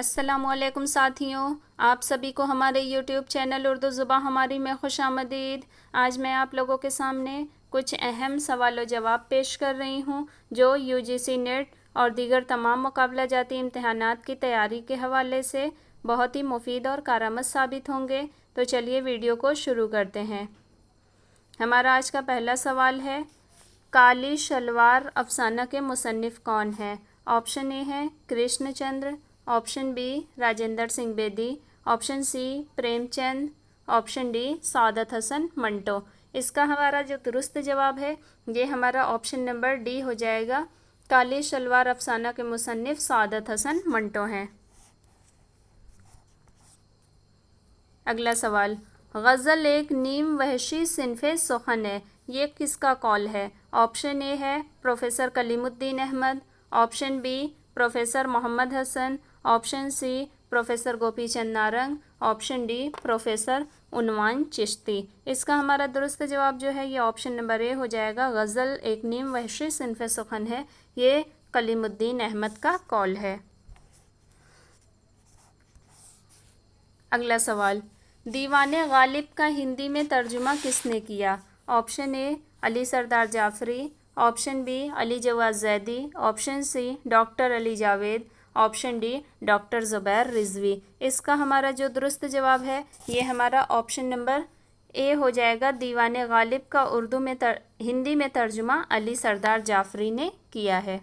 السلام علیکم ساتھیوں، آپ سبھی کو ہمارے یوٹیوب چینل اردو زبان ہماری میں خوش آمدید۔ آج میں آپ لوگوں کے سامنے کچھ اہم سوال و جواب پیش کر رہی ہوں جو UGC نیٹ اور دیگر تمام مقابلہ جاتی امتحانات کی تیاری کے حوالے سے بہت ہی مفید اور کارآمد ثابت ہوں گے۔ تو چلیے ویڈیو کو شروع کرتے ہیں۔ ہمارا آج کا پہلا سوال ہے، کالی شلوار افسانہ کے مصنف کون ہیں؟ آپشن اے ہے کرشن چندر، آپشن بی راجندر سنگھ بیدی، option C Prem Chand, option D Saadat Hasan Manto. اس کا ہمارا جو درست جواب ہے یہ ہمارا آپشن نمبر ڈی ہو جائے گا۔ کالی شلوار افسانہ کے مصنف سعادت حسن منٹو ہیں۔ اگلا سوال، غزل ایک نیم وحشی صنف سخن ہے، یہ کس کا قول ہے؟ آپشن اے ہے پروفیسر کلیم الدین احمد، آپشن بی پروفیسر محمد حسن، آپشن سی پروفیسر گوپی چند نارنگ، آپشن ڈی پروفیسر عنوان چشتی۔ اس کا ہمارا درست جواب جو ہے یہ آپشن نمبر اے ہو جائے گا۔ غزل ایک نیم وحشی صنف سخن ہے، یہ کلیم الدین احمد کا قول ہے۔ اگلا سوال، دیوان غالب کا ہندی میں ترجمہ کس نے کیا؟ آپشن اے علی سردار جعفری، آپشن بی علی جواد زیدی، آپشن سی ڈاکٹر علی جاوید، آپشن ڈی ڈاکٹر زبیر رضوی۔ اس کا ہمارا جو درست جواب ہے یہ ہمارا آپشن نمبر اے ہو جائے گا۔ دیوان غالب کا ہندی میں ترجمہ علی سردار جعفری نے کیا ہے۔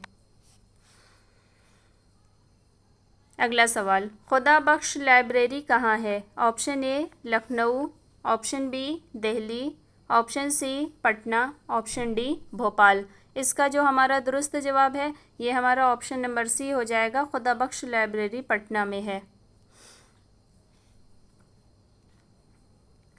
اگلا سوال، خدا بخش لائبریری کہاں ہے؟ Option A Lucknow, option B Delhi, option C Patna, option D Bhopal. اس کا جو ہمارا درست جواب ہے یہ ہمارا آپشن نمبر سی ہو جائے گا۔ خدا بخش لائبریری پٹنہ میں ہے۔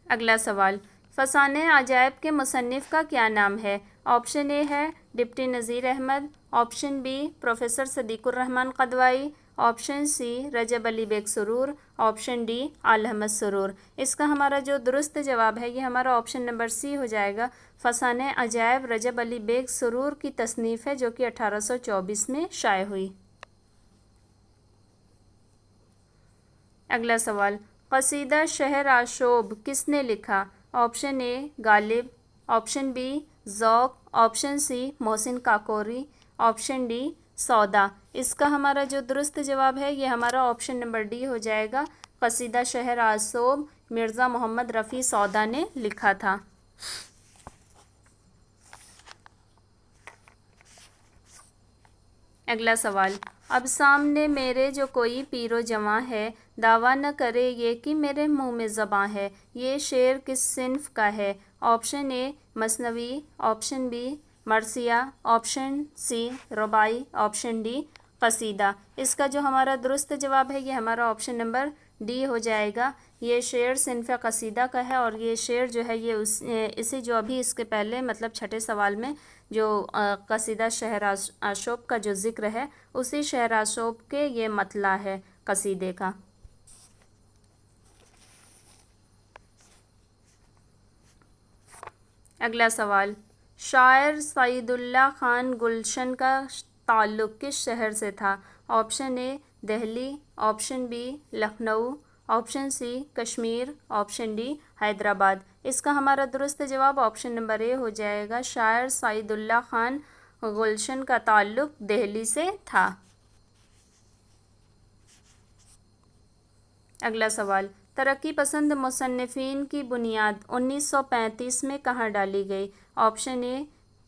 اگلا سوال، فسانہ عجائب کے مصنف کا کیا نام ہے؟ آپشن اے ہے deputy Nazir Ahmad, option B professor Siddiq ur-Rahman Kidwai, option C Rajab Ali Beg Suroor, option D Aal Ahmad Suroor. اس کا ہمارا جو درست جواب ہے یہ ہمارا آپشن نمبر سی ہو جائے گا۔ فسانہ عجائب رجب علی بیگ سرور کی تصنیف ہے جو کہ 1824 میں شائع ہوئی۔ اگلا سوال، قصیدہ شہر آشوب کس نے لکھا؟ آپشن اے غالب، آپشن بی ذوق، آپشن سی محسن کاکوری، آپشن ڈی سودا۔ اس کا ہمارا جو درست جواب ہے یہ ہمارا آپشن نمبر ڈی ہو جائے گا۔ قصیدہ شہر آشوب مرزا محمد رفیع سودا نے لکھا تھا۔ اگلا سوال، اب سامنے میرے جو کوئی پیر و جواں ہے، دعویٰ نہ کرے یہ کہ میرے منہ میں زباں ہے، یہ شعر کس صنف کا ہے؟ آپشن اے مثنوی، آپشن بی مرثیہ، آپشن سی رباعی، آپشن ڈی قصیدہ۔ اس کا جو ہمارا درست جواب ہے یہ ہمارا آپشن نمبر ڈی ہو جائے گا۔ یہ شعر صنف قصیدہ کا ہے اور یہ شعر جو ہے یہ اسی جو ابھی اس کے پہلے مطلب چھٹے سوال میں جو قصیدہ شہر آشوب کا جو ذکر ہے اسی شہر آشوب کے یہ مطلع ہے قصیدے کا۔ اگلا سوال، شاعر سعید اللہ خان گلشن کا تعلق کس شہر سے تھا؟ Option A Delhi, option B Lucknow, option C Kashmir, option D Hyderabad. اس کا ہمارا درست جواب آپشن نمبر اے ہو جائے گا۔ شاعر سعید اللہ خان گلشن کا تعلق دہلی سے تھا۔ اگلا سوال، ترقی پسند مصنفین کی بنیاد 1935 میں کہاں ڈالی گئی؟ Option A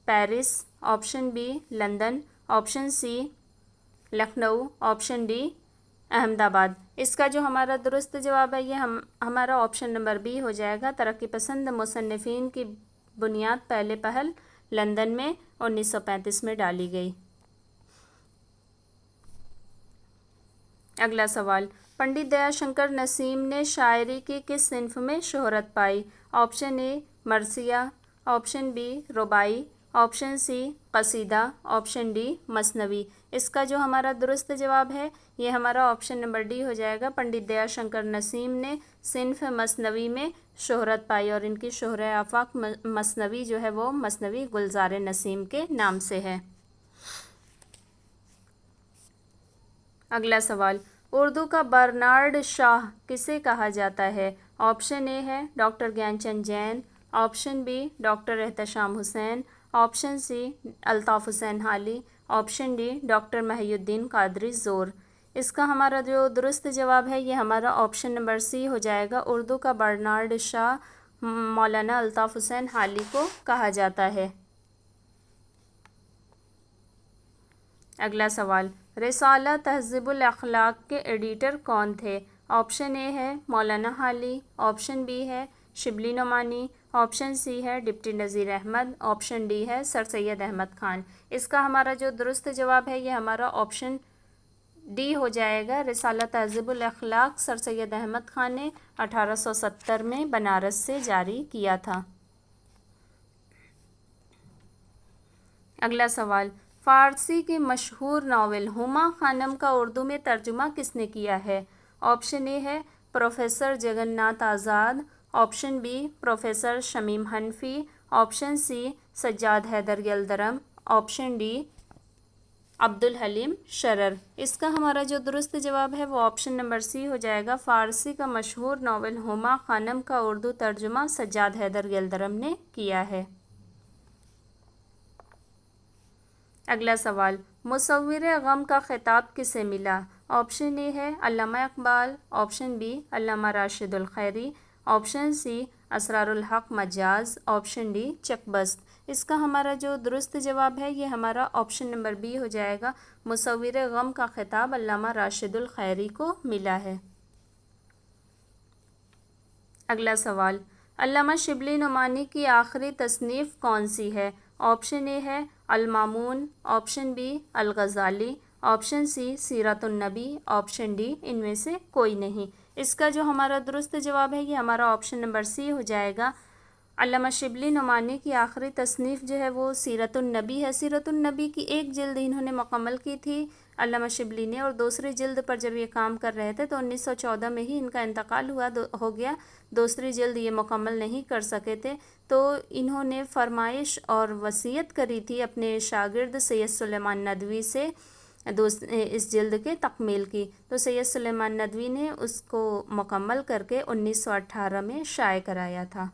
Paris, option B London, option C Lucknow, option D Ahmedabad. اس کا جو ہمارا درست جواب ہے یہ ہمارا آپشن نمبر بی ہو جائے گا۔ ترقی پسند مصنفین کی بنیاد پہلے پہل لندن میں 1935 میں ڈالی گئی۔ اگلا سوال، پنڈت دیا شنکر نسیم نے شاعری کی کس صنف میں شہرت پائی؟ آپشن اے مرثیہ، آپشن بی رباعی، آپشن سی قصیدہ، آپشن ڈی مثنوی۔ اس کا جو ہمارا درست جواب ہے یہ ہمارا آپشن نمبر ڈی ہو جائے گا۔ پنڈت دیا شنکر نسیم نے صنف مثنوی میں شہرت پائی اور ان کی شہرہ آفاق مثنوی جو ہے وہ مثنوی گلزار نسیم کے نام سے ہے۔ اگلا سوال، اردو کا برنارڈ شاہ کسے کہا جاتا ہے؟ آپشن اے ہے doctor Gyan Chand Jain, option B doctor Ehtesham Hussain, option C Altaf Hussain Hali, option D doctor محی الدین قادری زور۔ اس کا ہمارا جو درست جواب ہے یہ ہمارا آپشن نمبر سی ہو جائے گا۔ اردو کا برنارڈ شاہ مولانا الطاف حسین حالی کو کہا جاتا ہے۔ اگلا سوال، رسالہ تہذیب الاخلاق کے ایڈیٹر کون تھے؟ آپشن اے ہے مولانا حالی، آپشن بی ہے شبلی نعمانی، آپشن سی ہے deputy Nazir Ahmad, option D ہے سر سید احمد خان۔ اس کا ہمارا جو درست جواب ہے یہ ہمارا آپشن ڈی ہو جائے گا۔ رسالہ تہذیب الاخلاق سر سید احمد خان نے 1870 میں بنارس سے جاری کیا تھا۔ اگلا سوال، فارسی کی مشہور ناول ہما خانم کا اردو میں ترجمہ کس نے کیا ہے؟ آپشن اے ہے professor Jagan Nath Azad, option B professor Shamim Hanfi, option C Sajjad Haider Yildirim, option D Abdul-Halim Sharar. اس کا ہمارا جو درست جواب ہے وہ آپشن نمبر سی ہو جائے گا۔ فارسی کا مشہور ناول ہما خانم کا اردو ترجمہ سجاد حیدر یلدرم نے کیا ہے۔ اگلا سوال، مصور غم کا خطاب کسے ملا؟ آپشن اے ہے علامہ اقبال، آپشن بی علامہ راشد الخیری، آپشن سی اسرار الحق مجاز، آپشن ڈی چکبست۔ اس کا ہمارا جو درست جواب ہے یہ ہمارا آپشن نمبر بی ہو جائے گا۔ مصور غم کا خطاب علامہ راشد الخیری کو ملا ہے۔ اگلا سوال، علامہ شبلی نعمانی کی آخری تصنیف کون سی ہے؟ آپشن اے ہے Al-Mamun, option B Al-Ghazali, option C Seerat un-Nabi, option D ان میں سے کوئی نہیں۔ اس کا جو ہمارا درست جواب ہے یہ ہمارا آپشن نمبر سی ہو جائے گا۔ علامہ شبلی نعمانی کی آخری تصنیف جو ہے وہ سیرت النبی ہے۔ سیرت النبی کی ایک جلد انہوں نے مکمل کی تھی علامہ شبلی نے، اور دوسری جلد پر جب یہ کام کر رہے تھے تو 1914 میں ہی ان کا انتقال ہو گیا، دوسری جلد یہ مکمل نہیں کر سکے تھے، تو انہوں نے فرمائش اور وصیت کری تھی اپنے شاگرد سید سلیمان ندوی سے اس جلد کے تکمیل کی، تو سید سلیمان ندوی نے اس کو مکمل کر کے 1918 میں شائع کرایا تھا۔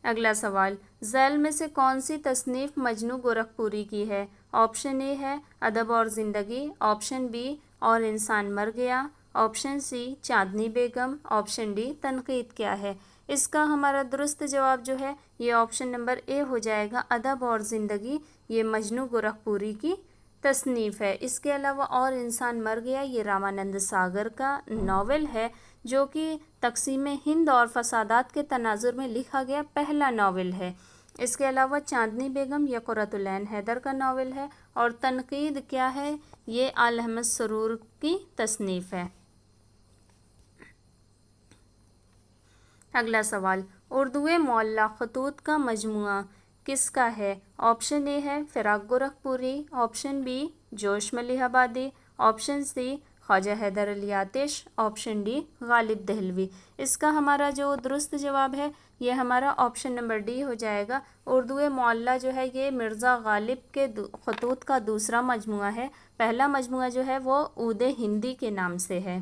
اگلا سوال، ذیل میں سے کون سی تصنیف مجنوں گورکھپوری کی ہے؟ آپشن اے ہے ادب اور زندگی، آپشن بی اور انسان مر گیا، آپشن سی چاندنی بیگم، آپشن ڈی تنقید کیا ہے۔ اس کا ہمارا درست جواب جو ہے یہ آپشن نمبر اے ہو جائے گا، ادب اور زندگی یہ مجنوں گورکھپوری کی تصنیف ہے۔ اس کے علاوہ اور انسان مر گیا یہ رامانند ساگر کا ناول ہے، جو کہ تقسیم ہند اور فسادات کے تناظر میں لکھا گیا پہلا ناول ہے۔ اس کے علاوہ چاندنی بیگم یہ قرۃ العین حیدر کا ناول ہے، اور تنقید کیا ہے یہ آل احمد سرور کی تصنیف ہے۔ اگلا سوال، اردو معلی خطوط کا مجموعہ کس کا ہے؟ آپشن اے ہے فراق گورکھپوری، آپشن بی جوش ملیح آبادی، آپشن سی خواجہ حیدر علی آتش، آپشن ڈی غالب دہلوی۔ اس کا ہمارا جو درست جواب ہے یہ ہمارا آپشن نمبر ڈی ہو جائے گا۔ اردو معلی جو ہے یہ مرزا غالب کے خطوط کا دوسرا مجموعہ ہے، پہلا مجموعہ جو ہے وہ عود ہندی کے نام سے ہے۔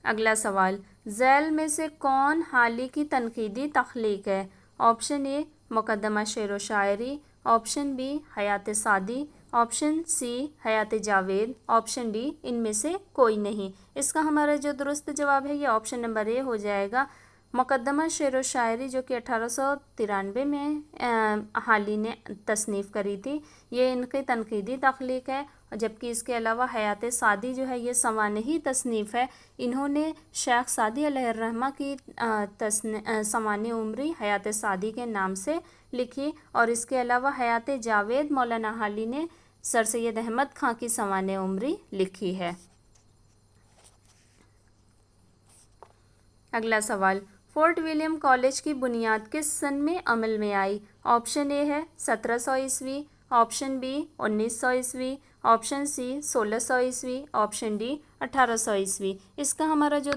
اگلا سوال، ذیل میں سے کون حالی کی تنقیدی تخلیق ہے؟ آپشن اے مقدمہ شعر و شاعری، آپشن بی حیات سعدی، آپشن سی حیات جاوید، آپشن ڈی ان میں سے کوئی نہیں۔ اس کا ہمارا جو درست جواب ہے یہ آپشن نمبر اے ہو جائے گا۔ مقدمہ شعر و شاعری جو کہ 1893 میں حالی نے تصنیف کری تھی، یہ ان کی تنقیدی تخلیق ہے، جبکہ اس کے علاوہ حیات سعدی جو ہے یہ سوانحی تصنیف ہے۔ انہوں نے شیخ سعدی علیہ الرحمہ کی سوانح عمری حیات سعدی کے نام سے لکھی، اور اس کے علاوہ حیات جاوید مولانا حالی نے سر سید احمد خان کی سوانح عمری لکھی ہے۔ اگلا سوال، فورٹ ولیم کالج کی بنیاد کس سن میں عمل میں آئی؟ آپشن اے ہے 1700 عیسوی، آپشن بی 1900 عیسوی، آپشن سی 1600 عیسوی، آپشن ڈی 1800 عیسوی۔ اس کا ہمارا جو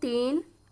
3,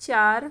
4,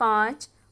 5,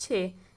6।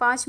5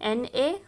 N.A.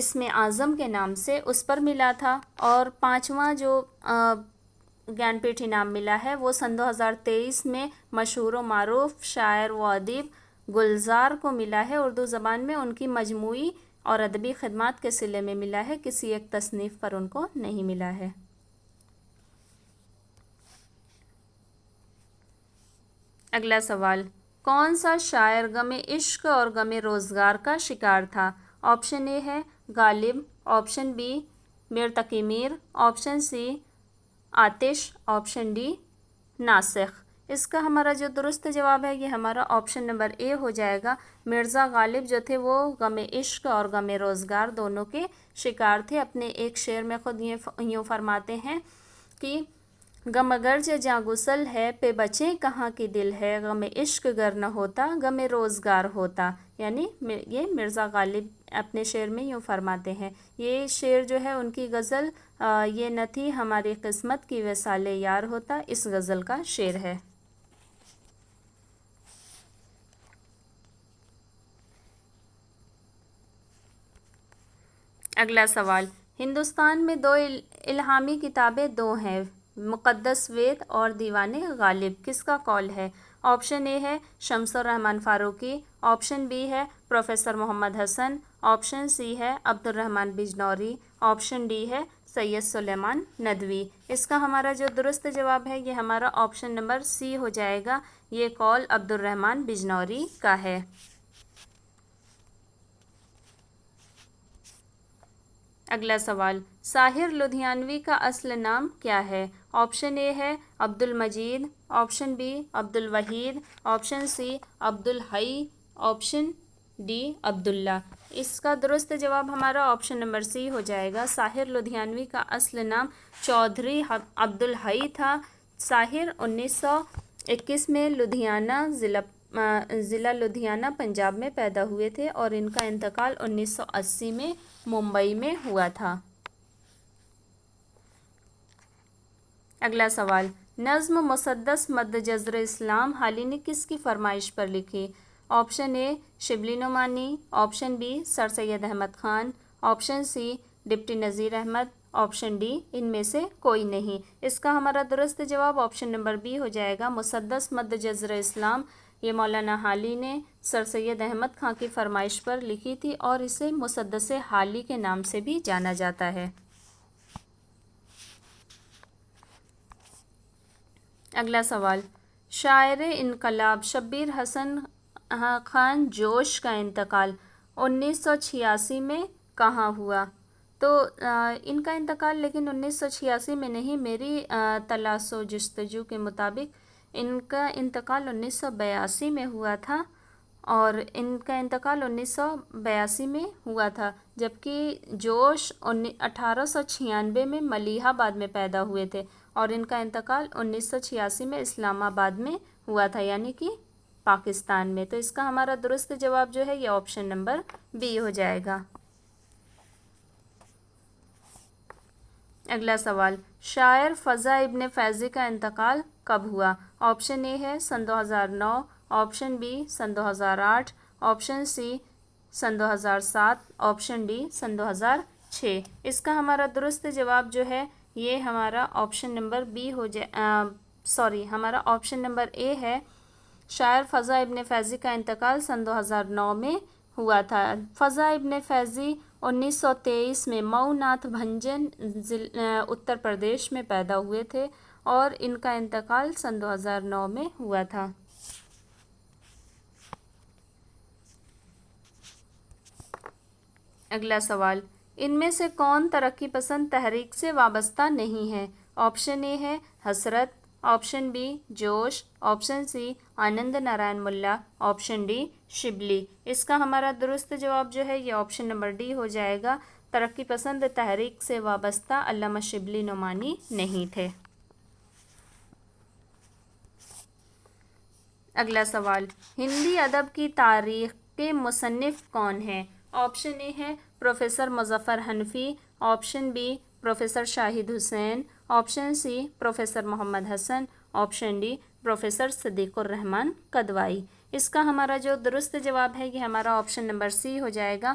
اسم اعظم کے نام سے اس پر ملا تھا، اور 5واں جو گیان پیٹھ انعام ملا ہے وہ سن 2023 میں مشہور و معروف شاعر و ادیب گلزار کو ملا ہے۔ اردو زبان میں ان کی مجموعی اور ادبی خدمات کے صلے میں ملا ہے، کسی ایک تصنیف پر ان کو نہیں ملا ہے۔ اگلا سوال، کون سا شاعر غم عشق اور غم روزگار کا شکار تھا؟ آپشن اے ہے غالب، option B Mir Taqi Mir, option C آتش، آپشن ڈی ناسخ۔ اس کا ہمارا جو درست جواب ہے یہ ہمارا آپشن نمبر اے ہو جائے گا۔ مرزا غالب جو تھے وہ غم عشق اور غم روزگار دونوں کے شکار تھے۔ اپنے ایک شعر میں خود یوں فرماتے ہیں کہ غم اگرچہ جاں گسل ہے، پہ بچیں کہاں کی دل ہے، غم عشق گر نہ ہوتا غم روزگار ہوتا۔ یعنی یہ مرزا غالب اپنے شعر میں یوں فرماتے ہیں۔ یہ شعر جو ہے ان کی غزل یہ نہ تھی ہماری قسمت کی وصال یار ہوتا، اس غزل کا شعر ہے۔ اگلا سوال، ہندوستان میں 2 الہامی کتابیں ہیں، مقدس وید اور دیوان غالب، کس کا قول ہے؟ آپشن اے ہے شمس الرحمن فاروقی، آپشن بی ہے پروفیسر محمد حسن، آپشن سی ہے عبد الرحمن بجنوری، آپشن ڈی ہے سید سلیمان ندوی۔ اس کا ہمارا جو درست جواب ہے یہ ہمارا آپشن نمبر سی ہو جائے گا، یہ قول عبد الرحمن بجنوری کا ہے۔ اگلا سوال، ساحر لدھیانوی کا اصل نام کیا ہے؟ آپشن اے ہے عبد المجید، آپشن بی عبد الوحید، آپشن سی عبد الحی، آپشن ڈی عبداللہ۔ اس کا درست جواب ہمارا آپشن نمبر سی ہو جائے گا۔ ساحر لدھیانوی کا اصل نام چودھری عبد الحی تھا۔ ساحر 1921 میں لدھیانہ ضلع لدھیانہ پنجاب میں پیدا ہوئے تھے، اور ان کا انتقال 1980 میں ممبئی میں ہوا تھا۔ اگلا سوال، نظم مسدس مد جزر اسلام حالی نے کس کی فرمائش پر لکھی؟ Option A Shibli Nomani, option B sir Syed Ahmad Khan, option C deputy Nazir Ahmad, option D ان میں سے کوئی نہیں۔ اس کا ہمارا درست جواب آپشن نمبر بی ہو جائے گا۔ مسدس مد جزر اسلام یہ مولانا حالی نے سر سید احمد خان کی فرمائش پر لکھی تھی، اور اسے مسدس حالی کے نام سے بھی جانا جاتا ہے۔ اگلا سوال، شاعر انقلاب شبیر حسن خان جوش کا انتقال 1986 میں کہاں ہوا؟ تو ان کا انتقال لیکن 1986 میں نہیں، میری تلاش و جستجو کے مطابق ان کا انتقال 1982 میں ہوا تھا، اور ان کا انتقال 1982 میں ہوا تھا، جبکہ جوش 1896 میں ملیح آباد میں پیدا ہوئے تھے، اور ان کا انتقال 1986 میں اسلام آباد میں ہوا تھا، یعنی کہ پاکستان میں۔ تو اس کا ہمارا درست جواب جو ہے یہ آپشن نمبر بی ہو جائے گا۔ اگلا سوال، شاعر فضا ابن فیضی کا انتقال کب ہوا؟ آپشن اے ہے سن 2009، آپشن بی سن 2008، آپشن سی سن 2007، آپشن ڈی سن 2006۔ اس کا ہمارا درست جواب جو ہے یہ ہمارا آپشن نمبر بی ہو جائے ہمارا آپشن نمبر اے ہے، شاعر فضا ابن فیضی کا انتقال سن 2009 میں ہوا تھا۔ فضا ابن فیضی 1923 میں مئو ناتھ بھنجن اتر پردیش میں پیدا ہوئے تھے، اور ان کا انتقال سن 2009 میں ہوا تھا۔ اگلا سوال، ان میں سے کون ترقی پسند تحریک سے وابستہ نہیں ہے؟ آپشن اے ہے حسرت، آپشن بی جوش، آپشن سی آنند نارائن ملا، آپشن ڈی شبلی۔ اس کا ہمارا درست جواب جو ہے یہ آپشن نمبر ڈی ہو جائے گا۔ ترقی پسند تحریک سے وابستہ علامہ شبلی نعمانی نہیں تھے۔ اگلا سوال، ہندی ادب کی تاریخ کے مصنف کون ہیں؟ آپشن اے ہے پروفیسر مظفر حنفی، آپشن بی پروفیسر شاہد حسین، آپشن سی پروفیسر محمد حسن، آپشن ڈی پروفیسر صدیق الرحمن کدوائی۔ اس کا ہمارا جو درست جواب ہے یہ ہمارا آپشن نمبر سی ہو جائے گا۔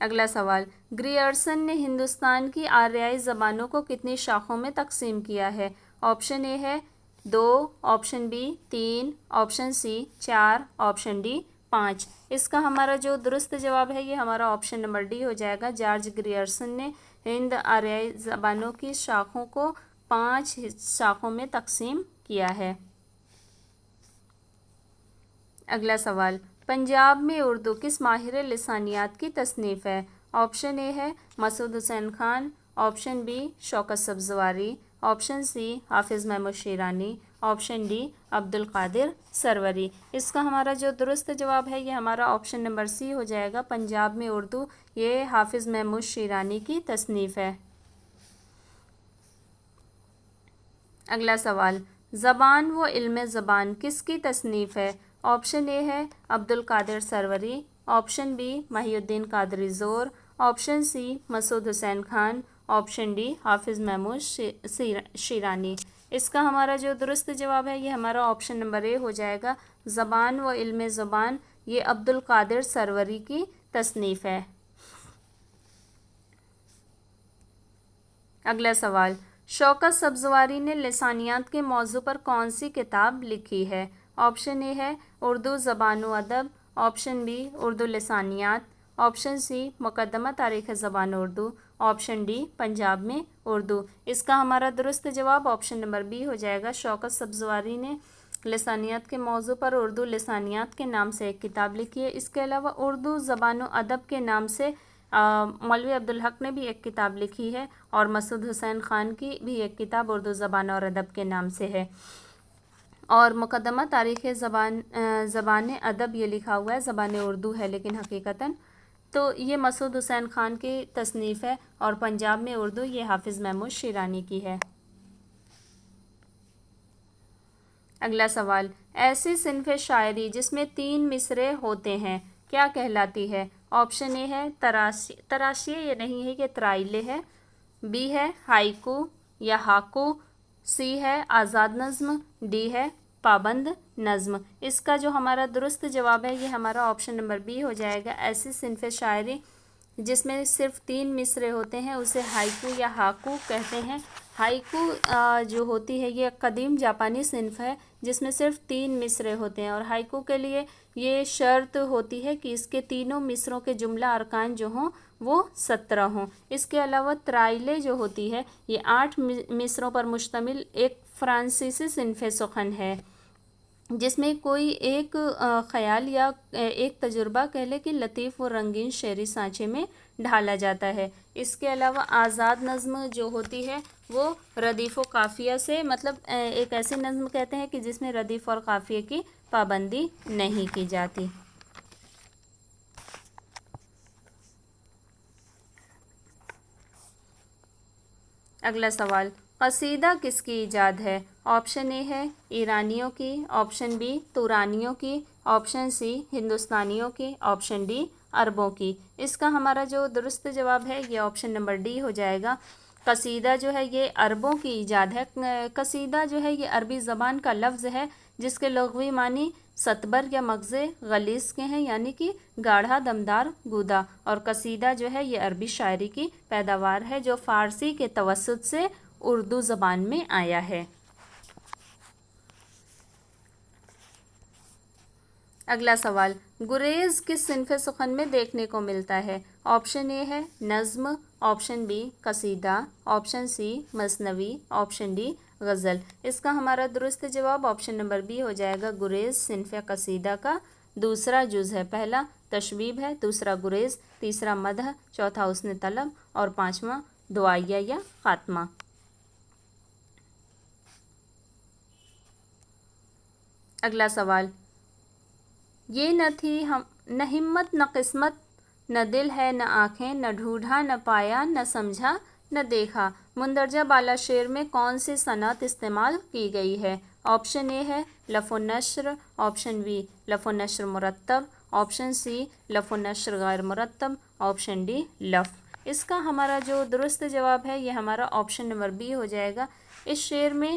اگلا سوال، گریئرسن نے ہندوستان کی آریائی زبانوں کو کتنی شاخوں میں تقسیم کیا ہے؟ آپشن اے ہے 2، option B 3، option C 4، option D 5۔ اس کا ہمارا جو درست جواب ہے یہ ہمارا آپشن نمبر ڈی ہو جائے گا۔ جارج گریئرسن نے ہند آریائی زبانوں کی شاخوں کو 5 شاخوں میں تقسیم کیا ہے۔ اگلا سوال، پنجاب میں اردو کس ماہر لسانیات کی تصنیف ہے؟ آپشن اے ہے مسعود حسین خان، آپشن بی شوکت Sabzwari, option C Hafiz Mahmood Sherani, option D Abdul Qadir سروری۔ اس کا ہمارا جو درست جواب ہے یہ ہمارا آپشن نمبر سی ہو جائے گا۔ پنجاب میں اردو یہ حافظ محمود شیرانی کی تصنیف ہے۔ اگلا سوال، زبان و علم زبان کس کی تصنیف ہے؟ آپشن اے ہے عبدالقادر سروری، آپشن بی محی الدین قادری زور، آپشن سی مسعود حسین خان، آپشن ڈی حافظ محمود شیرانی۔ اس کا ہمارا جو درست جواب ہے یہ ہمارا آپشن نمبر اے ہو جائے گا۔ زبان و علم زبان یہ عبدالقادر سروری کی تصنیف ہے۔ اگلا سوال، شوکت سبزواری نے لسانیات کے موضوع پر کون سی کتاب لکھی ہے؟ آپشن اے ہے اردو زبان و ادب، آپشن بی اردو لسانیات، آپشن سی مقدمہ تاریخ زبان اردو، آپشن ڈی پنجاب میں اردو۔ اس کا ہمارا درست جواب آپشن نمبر بی ہو جائے گا۔ شوکت سبزواری نے لسانیات کے موضوع پر اردو لسانیات کے نام سے ایک کتاب لکھی ہے۔ اس کے علاوہ اردو زبان و ادب کے نام سے مولوی عبدالحق نے بھی ایک کتاب لکھی ہے، اور مسعود حسین خان کی بھی ایک کتاب اردو زبان اور ادب کے نام سے ہے، اور مقدمہ تاریخ زبان ادب یہ لکھا ہوا ہے، زبان اردو ہے لیکن حقیقتاً تو یہ مسعود حسین خان کی تصنیف ہے، اور پنجاب میں اردو یہ حافظ محمود شیرانی کی ہے۔ اگلا سوال، ایسی صنف شاعری جس میں 3 مصرعے ہوتے ہیں کیا کہلاتی ہے؟ آپشن اے ہے تراشیے یہ نہیں ہے، یہ ترائلے ہے، بی ہے ہائیکو یا ہاکو، سی ہے آزاد نظم، ڈی ہے پابند نظم۔ اس کا جو ہمارا درست جواب ہے یہ ہمارا آپشن نمبر بی ہو جائے گا۔ ایسی صنف شاعری جس میں صرف 3 مصرعے ہوتے ہیں اسے ہائیکو یا ہاکو کہتے ہیں۔ ہائیکو جو ہوتی ہے یہ قدیم جاپانی صنف ہے جس میں صرف 3 مصرعے ہوتے ہیں، اور ہائیکو کے لیے یہ شرط ہوتی ہے کہ اس کے تینوں مصروں کے جملہ ارکان جو ہوں وہ 17 ہوں۔ اس کے علاوہ ترائلے جو ہوتی ہے یہ 8 مصروں پر مشتمل ایک فرانسیسی صنف سخن ہے جس میں کوئی ایک خیال یا ایک تجربہ کہہ لے کہ لطیف و رنگین شعری سانچے میں ڈھالا جاتا ہے۔ اس کے علاوہ آزاد نظم جو ہوتی ہے وہ ردیف و قافیہ سے مطلب ایک ایسی نظم کہتے ہیں کہ جس میں ردیف اور قافیے کی پابندی نہیں کی جاتی۔ اگلا سوال، قصیدہ کس کی ایجاد ہے؟ آپشن اے ہے ایرانیوں کی، آپشن بی تورانیوں کی، آپشن سی ہندوستانیوں کی، آپشن ڈی عربوں کی۔ اس کا ہمارا جو درست جواب ہے یہ آپشن نمبر ڈی ہو جائے گا۔ قصیدہ جو ہے یہ عربوں کی ایجاد ہے۔ قصیدہ جو ہے یہ عربی زبان کا لفظ ہے جس کے لغوی معنی ستبر یا مغز غلیظ کے ہیں، یعنی کہ گاڑھا دمدار گودا، اور قصیدہ جو ہے یہ عربی شاعری کی پیداوار ہے جو فارسی کے توسط سے اردو زبان میں آیا ہے۔ اگلا سوال، گریز کس صنف سخن میں دیکھنے کو ملتا ہے؟ آپشن اے ہے نظم، آپشن بی قصیدہ، آپشن سی مثنوی، آپشن ڈی غزل۔ اس کا ہمارا درست جواب آپشن نمبر بی ہو جائے گا۔ گریز صنف قصیدہ کا دوسرا جز ہے۔ پہلا تشبیب ہے، دوسرا گریز، تیسرا مدح، چوتھا حسن طلب، اور پانچواں دعائیہ یا خاتمہ۔ اگلا سوال، یہ نہ تھی نہ ہمت نہ قسمت، نہ دل ہے نہ آنکھیں، نہ ڈھونڈا نہ پایا، نہ سمجھا نہ دیکھا، مندرجہ بالا شعر میں کون سی صنعت استعمال کی گئی ہے؟ آپشن اے ہے لف و نشر، آپشن بی لف و نشر مرتب، آپشن سی لف و نشر غیر مرتب، آپشن ڈی لف۔ اس کا ہمارا جو درست جواب ہے یہ ہمارا آپشن نمبر بی ہو جائے گا۔ اس شعر میں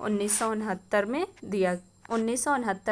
1969